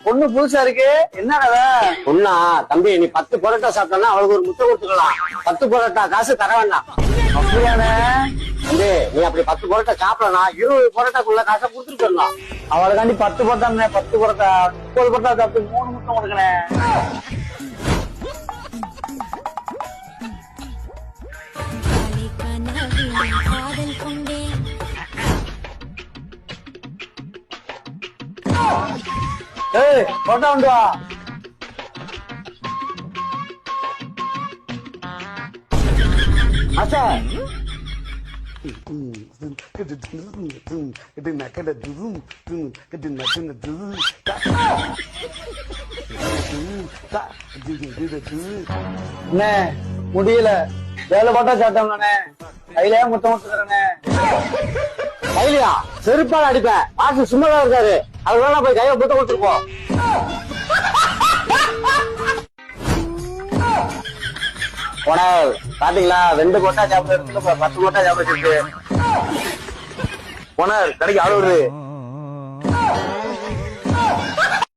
பொண்ணு புதுசா இருக்கு, என்ன கதை? பொண்ணா? தம்பி, நீ 10 பரோட்டா சாப்பிட்டா அவளுக்கு ஒரு முட்டை கொடுத்துக்கலாம். 10 பரோட்டா காசு தர வேண்டாம். அப்படியானே? தம்பி, நீ அப்படி 10 பரோட்டா சாப்பிடலாம், 20 பரோட்டாக்குள்ள காசை கொடுத்துட்டு வரலாம். அவளுக்காண்டி 10 பரோட்டா, 10 பரோட்டா 30 பரோட்டா சாப்பிட்டு 3 முட்டை கொடுக்கணே. ஏய், பரோட்டா உண்டு வா. ஆச்சா, அண்ணே முடியல, வேலை பாட்டா சாப்பிட்டோம்ண்ணே, கையிலே முட்டை முட்டுக்கிறேண்ணே. கைலியா செருப்பால அடிப்பேன். காசு சும்மாதான் இருக்காரு, அதனால போய் கையில முட்டை கொடுத்துருப்போம். போனா பாத்தீங்களா, 2 பரோட்டா சாப்பிடுறதுக்கு 10 பரோட்டா சாப்பிட்டு போனா கடைக்கு ஆள் வருது.